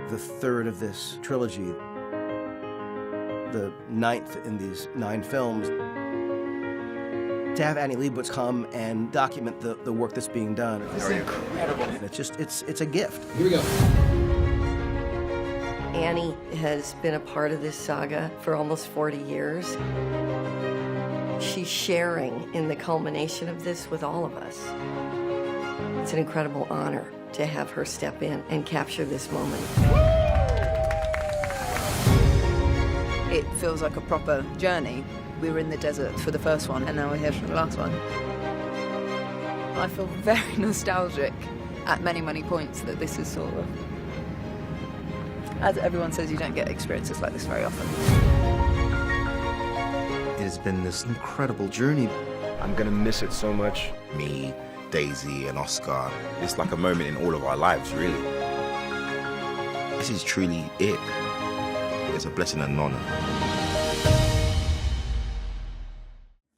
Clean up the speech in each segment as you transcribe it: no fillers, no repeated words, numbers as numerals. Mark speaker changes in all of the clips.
Speaker 1: the third of this trilogy, the ninth in these 9 films. To have Annie Leibovitz come and document the work that's being done.
Speaker 2: It's incredible.
Speaker 1: It's a gift.
Speaker 2: Here we go.
Speaker 3: Annie has been a part of this saga for almost 40 years. She's sharing in the culmination of this with all of us. It's an incredible honor to have her step in and capture this moment.
Speaker 4: It feels like a proper journey. We were in the desert for the first one, and now we're here for the last one. I feel very nostalgic at many, many points that this is sort of... As everyone says, you don't get experiences like this very often.
Speaker 5: It has been this incredible journey.
Speaker 6: I'm gonna miss it so much.
Speaker 5: Me, Daisy, and Oscar. It's like a moment in all of our lives, really. This is truly it. It's a blessing and an honor.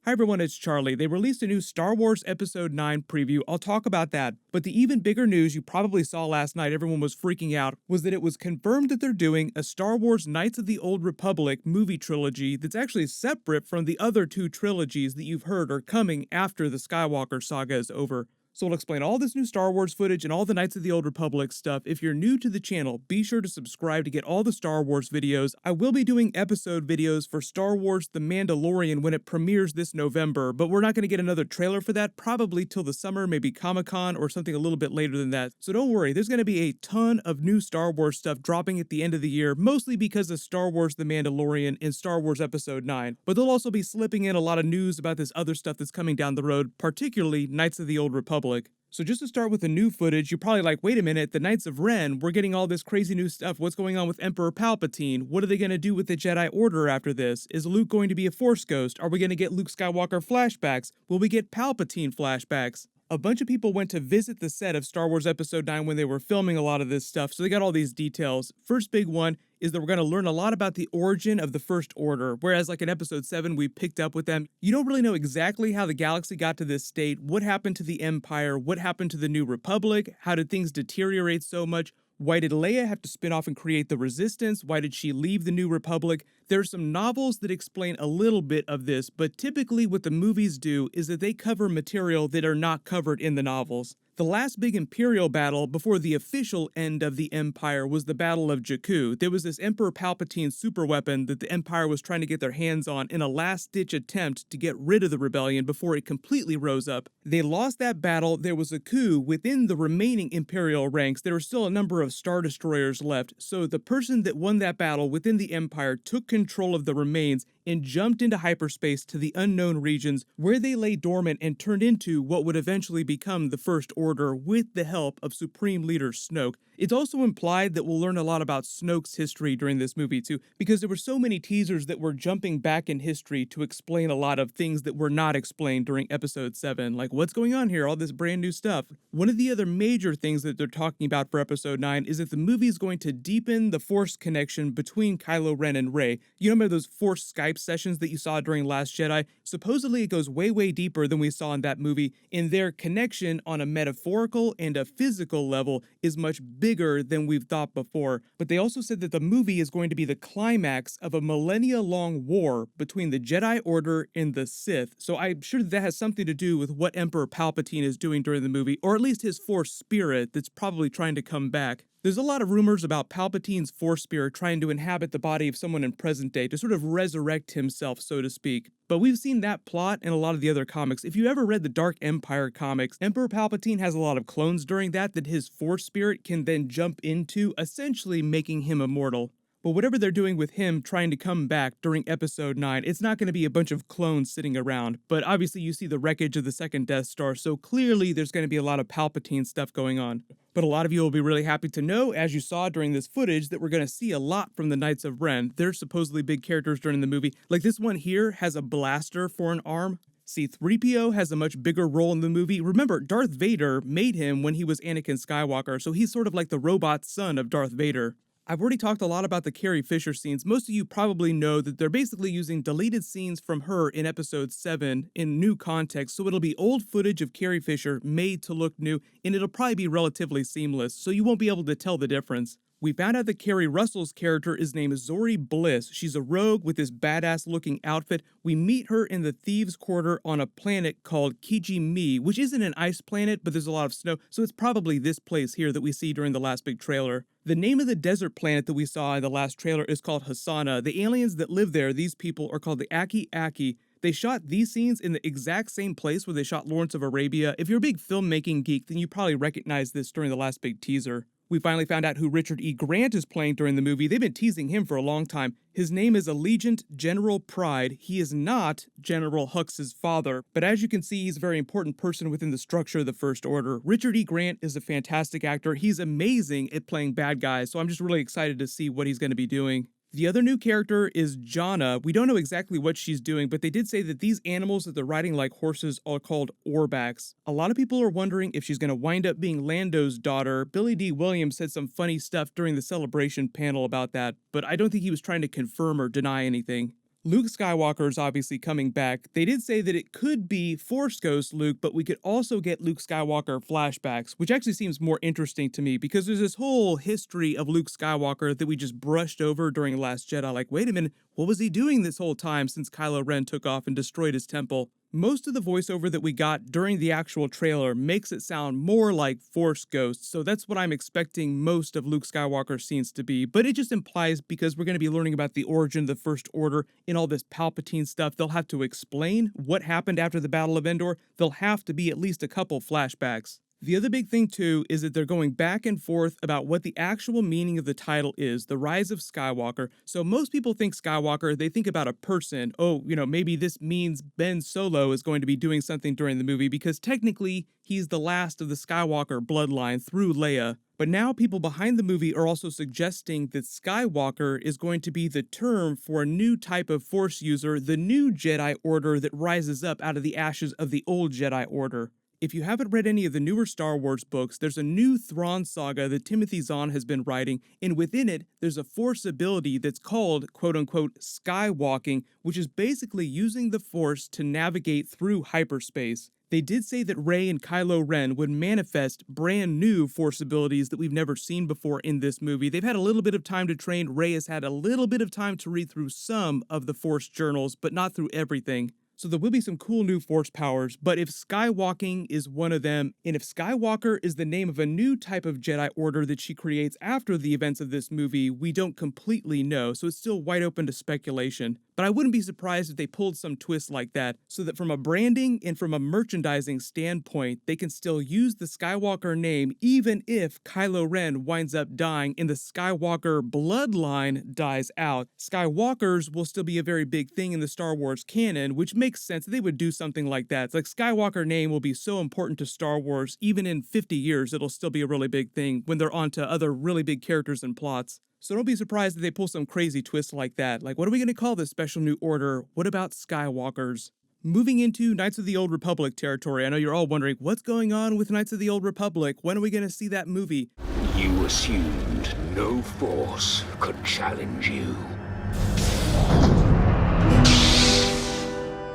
Speaker 7: Hi everyone, it's Charlie. They released a new Star Wars Episode 9 preview. I'll talk about that. But the even bigger news you probably saw last night, everyone was freaking out, was that it was confirmed that they're doing a Star Wars Knights of the Old Republic movie trilogy that's actually separate from the other 2 trilogies that you've heard are coming after the Skywalker saga is over. So we'll explain all this new Star Wars footage and all the Knights of the Old Republic stuff. If you're new to the channel, be sure to subscribe to get all the Star Wars videos. I will be doing episode videos for Star Wars The Mandalorian when it premieres this November, but we're not going to get another trailer for that probably till the summer, maybe Comic-Con or something a little bit later than that. So don't worry, there's going to be a ton of new Star Wars stuff dropping at the end of the year, mostly because of Star Wars The Mandalorian and Star Wars Episode 9. But they'll also be slipping in a lot of news about this other stuff that's coming down the road, particularly Knights of the Old Republic. So just to start with the new footage, you're probably like, wait a minute, the Knights of Ren, we're getting all this crazy new stuff. What's going on with Emperor Palpatine? What are they going to do with the Jedi Order after this? Is Luke going to be a Force ghost? Are we going to get Luke Skywalker flashbacks? Will we get Palpatine flashbacks? A bunch of people went to visit the set of Star Wars Episode 9 when they were filming a lot of this stuff, so they got all these details. First big one is that we're going to learn a lot about the origin of the First Order, whereas like in Episode 7 we picked up with them. You don't really know exactly how the galaxy got to this state, what happened to the Empire, what happened to the New Republic, how did things deteriorate so much. Why did Leia have to spin off and create the Resistance? Why did she leave the New Republic? There are some novels that explain a little bit of this, but typically what the movies do is that they cover material that are not covered in the novels. The last big Imperial battle before the official end of the Empire was the Battle of Jakku. There was this Emperor Palpatine superweapon that the Empire was trying to get their hands on in a last-ditch attempt to get rid of the rebellion before it completely rose up. They lost that battle. There was a coup within the remaining Imperial ranks. There were still a number of Star Destroyers left, so the person that won that battle within the Empire took control of the remains and jumped into hyperspace to the unknown regions where they lay dormant and turned into what would eventually become the First Order with the help of Supreme Leader Snoke. It's also implied that we'll learn a lot about Snoke's history during this movie too, because there were so many teasers that were jumping back in history to explain a lot of things that were not explained during Episode 7, like what's going on here, all this brand new stuff. One of the other major things that they're talking about for Episode 9 is that the movie is going to deepen the Force connection between Kylo Ren and Rey. You remember those Force Skype sessions that you saw during Last Jedi? Supposedly it goes way, way deeper than we saw in that movie, and their connection on a metaphorical and a physical level is much bigger than we've thought before. But they also said that the movie is going to be the climax of a millennia-long war between the Jedi Order and the Sith. So I'm sure that has something to do with what Emperor Palpatine is doing during the movie, or at least his Force spirit that's probably trying to come back. There's a lot of rumors about Palpatine's Force spirit trying to inhabit the body of someone in present day to sort of resurrect himself, so to speak. But we've seen that plot in a lot of the other comics. If you ever read the Dark Empire comics, Emperor Palpatine has a lot of clones during that his Force spirit can then jump into, essentially making him immortal. But whatever they're doing with him trying to come back during Episode 9, it's not going to be a bunch of clones sitting around. But obviously you see the wreckage of the second Death Star, so clearly there's going to be a lot of Palpatine stuff going on. But a lot of you will be really happy to know, as you saw during this footage, that we're going to see a lot from the Knights of Ren. They're supposedly big characters during the movie. Like this one here has a blaster for an arm. C-3PO has a much bigger role in the movie. Remember, Darth Vader made him when he was Anakin Skywalker, so he's sort of like the robot son of Darth Vader. I've already talked a lot about the Carrie Fisher scenes. Most of you probably know that they're basically using deleted scenes from her in Episode 7 in new context, so it'll be old footage of Carrie Fisher made to look new, and it'll probably be relatively seamless, so you won't be able to tell the difference. We found out that Kerry Russell's character is named Zori Bliss. She's a rogue with this badass-looking outfit. We meet her in the Thieves' Quarter on a planet called Kijimi, which isn't an ice planet, but there's a lot of snow, so it's probably this place here that we see during the last big trailer. The name of the desert planet that we saw in the last trailer is called Hasana. The aliens that live there, these people, are called the Aki Aki. They shot these scenes in the exact same place where they shot Lawrence of Arabia. If you're a big filmmaking geek, then you probably recognize this during the last big teaser. We finally found out who Richard E. Grant is playing during the movie. They've been teasing him for a long time. His name is Allegiant General Pride. He is not General Hux' father, but as you can see, he's a very important person within the structure of the First Order. Richard E. Grant is a fantastic actor. He's amazing at playing bad guys, so I'm just really excited to see what he's going to be doing. The other new character is Jana. We don't know exactly what she's doing, but they did say that these animals that they're riding like horses are called Orbaks. A lot of people are wondering if she's going to wind up being Lando's daughter. Billy D. Williams said some funny stuff during the Celebration panel about that, but I don't think he was trying to confirm or deny anything. Luke Skywalker is obviously coming back. They did say that it could be Force Ghost Luke, but we could also get Luke Skywalker flashbacks, which actually seems more interesting to me because there's this whole history of Luke Skywalker that we just brushed over during Last Jedi. Like, wait a minute, what was he doing this whole time since Kylo Ren took off and destroyed his temple? Most of the voiceover that we got during the actual trailer makes it sound more like Force Ghosts, so that's what I'm expecting most of Luke Skywalker's scenes to be, but it just implies because we're going to be learning about the origin of the First Order and all this Palpatine stuff, they'll have to explain what happened after the Battle of Endor. There'll have to be at least a couple flashbacks. The other big thing, too, is that they're going back and forth about what the actual meaning of the title is, The Rise of Skywalker. So most people think Skywalker, they think about a person. Oh, maybe this means Ben Solo is going to be doing something during the movie because technically he's the last of the Skywalker bloodline through Leia. But now people behind the movie are also suggesting that Skywalker is going to be the term for a new type of Force user, the new Jedi Order that rises up out of the ashes of the old Jedi Order. If you haven't read any of the newer Star Wars books, there's a new Thrawn saga that Timothy Zahn has been writing, and within it, there's a Force ability that's called, quote-unquote, skywalking, which is basically using the Force to navigate through hyperspace. They did say that Rey and Kylo Ren would manifest brand new Force abilities that we've never seen before in this movie. They've had a little bit of time to train. Rey has had a little bit of time to read through some of the Force journals, but not through everything. So there will be some cool new Force powers, but if Skywalking is one of them, and if Skywalker is the name of a new type of Jedi Order that she creates after the events of this movie, we don't completely know, so it's still wide open to speculation. But I wouldn't be surprised if they pulled some twist like that, so that from a branding and from a merchandising standpoint, they can still use the Skywalker name even if Kylo Ren winds up dying and the Skywalker bloodline dies out. Skywalkers will still be a very big thing in the Star Wars canon, which makes sense that they would do something like that. It's like Skywalker name will be so important to Star Wars, even in 50 years, it'll still be a really big thing when they're on to other really big characters and plots. So don't be surprised if they pull some crazy twist like that. Like, what are we going to call this special new order? What about Skywalkers? Moving into Knights of the Old Republic territory, I know you're all wondering, what's going on with Knights of the Old Republic? When are we going to see that movie?
Speaker 2: You assumed no force could challenge you.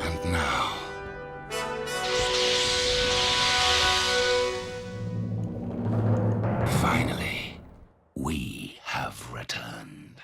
Speaker 2: And now, finally, we have returned.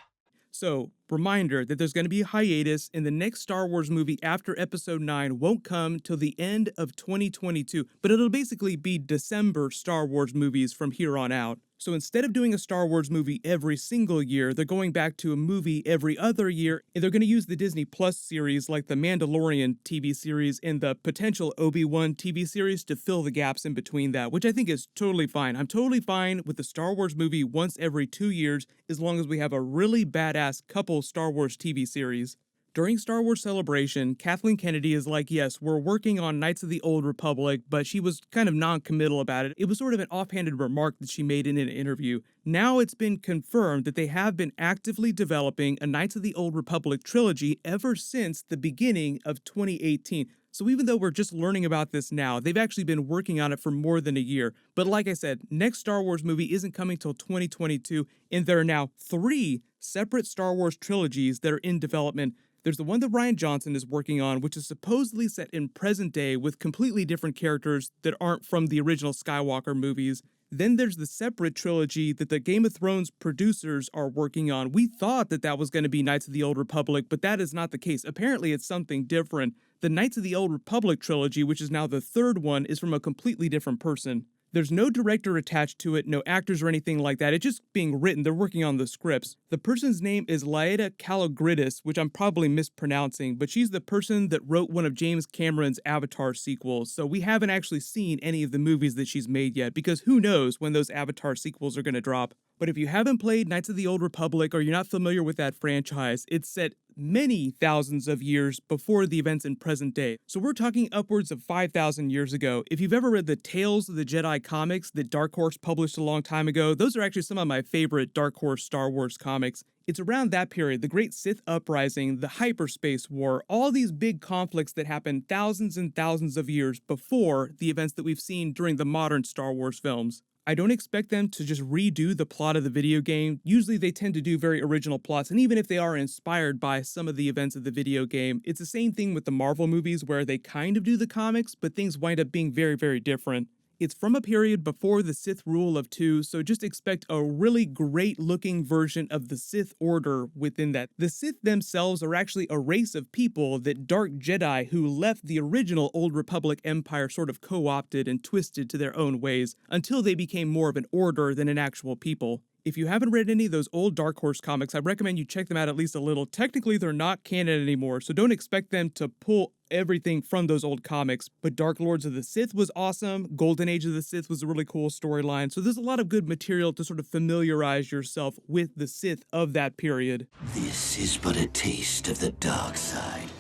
Speaker 7: So, reminder that there's going to be a hiatus, and the next Star Wars movie after Episode 9 won't come till the end of 2022, but it'll basically be December Star Wars movies from here on out. So instead of doing a Star Wars movie every single year, they're going back to a movie every other year, and they're going to use the Disney Plus series like the Mandalorian TV series and the potential Obi-Wan TV series to fill the gaps in between that, which I think is totally fine. I'm totally fine with the Star Wars movie once every 2 years, as long as we have a really badass couple Star Wars TV series. During Star Wars Celebration, Kathleen Kennedy is like, yes, we're working on Knights of the Old Republic, but she was kind of non-committal about it. It was sort of an offhanded remark that she made in an interview. Now it's been confirmed that they have been actively developing a Knights of the Old Republic trilogy ever since the beginning of 2018. So even though we're just learning about this now, they've actually been working on it for more than a year. But like I said, next Star Wars movie isn't coming till 2022, and there are now 3 separate Star Wars trilogies that are in development. There's the one that Rian Johnson is working on, which is supposedly set in present day with completely different characters that aren't from the original Skywalker movies. Then there's the separate trilogy that the Game of Thrones producers are working on. We thought that that was going to be Knights of the Old Republic, but that is not the case. Apparently, it's something different. The Knights of the Old Republic trilogy, which is now the third one, is from a completely different person. There's no director attached to it, no actors or anything like that. It's just being written. They're working on the scripts. The person's name is Laeta Kalogridis, which I'm probably mispronouncing, but she's the person that wrote one of James Cameron's Avatar sequels. So we haven't actually seen any of the movies that she's made yet, because who knows when those Avatar sequels are going to drop. But if you haven't played Knights of the Old Republic or you're not familiar with that franchise, it's set many thousands of years before the events in present day. So we're talking upwards of 5,000 years ago. If you've ever read the Tales of the Jedi comics that Dark Horse published a long time ago, those are actually some of my favorite Dark Horse Star Wars comics. It's around that period, the Great Sith Uprising, the Hyperspace War, all these big conflicts that happened thousands and thousands of years before the events that we've seen during the modern Star Wars films. I don't expect them to just redo the plot of the video game. Usually they tend to do very original plots, and even if they are inspired by some of the events of the video game, it's the same thing with the Marvel movies where they kind of do the comics, but things wind up being very, very different. It's from a period before the Sith rule of two, so just expect a really great looking version of the Sith Order within that. The Sith themselves are actually a race of people that Dark Jedi who left the original Old Republic Empire sort of co-opted and twisted to their own ways until they became more of an order than an actual people. If you haven't read any of those old Dark Horse comics, I recommend you check them out at least a little. Technically, they're not canon anymore, so don't expect them to pull everything from those old comics. But Dark Lords of the Sith was awesome. Golden Age of the Sith was a really cool storyline. So there's a lot of good material to sort of familiarize yourself with the Sith of that period.
Speaker 8: This is but a taste of the dark side.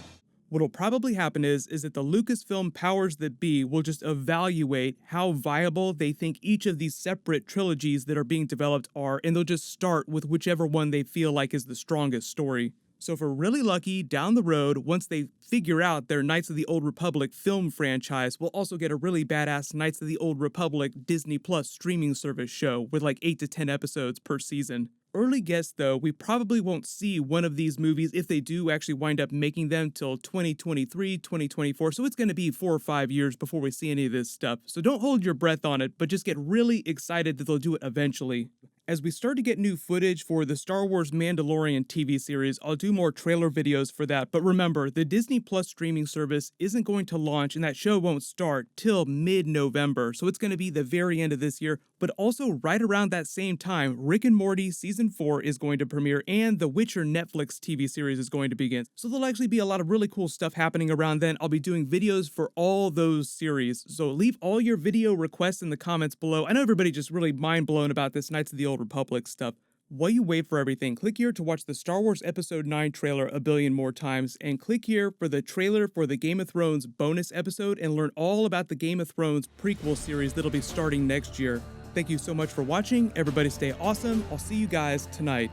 Speaker 7: What'll probably happen is that the Lucasfilm powers that be will just evaluate how viable they think each of these separate trilogies that are being developed are, and they'll just start with whichever one they feel like is the strongest story. So if we're really lucky, down the road, once they figure out their Knights of the Old Republic film franchise, we'll also get a really badass Knights of the Old Republic Disney Plus streaming service show with like 8 to 10 episodes per season. Early guess though, we probably won't see one of these movies if they do actually wind up making them till 2023, 2024, so it's going to be 4 or 5 years before we see any of this stuff. So don't hold your breath on it, but just get really excited that they'll do it eventually. As we start to get new footage for the Star Wars Mandalorian TV series, I'll do more trailer videos for that. But remember, the Disney Plus streaming service isn't going to launch and that show won't start till mid-November. So it's going to be the very end of this year. But also right around that same time, Rick and Morty Season 4 is going to premiere and The Witcher Netflix TV series is going to begin. So there'll actually be a lot of really cool stuff happening around then. I'll be doing videos for all those series. So leave all your video requests in the comments below. I know everybody just really mind blown about this Knights of the Old Republic stuff. While you wait for everything, click here to watch the Star Wars Episode 9 trailer a billion more times, and click here for the trailer for the Game of Thrones bonus episode and learn all about the Game of Thrones prequel series that'll be starting next year. Thank you so much for watching. Everybody stay awesome. I'll see you guys tonight.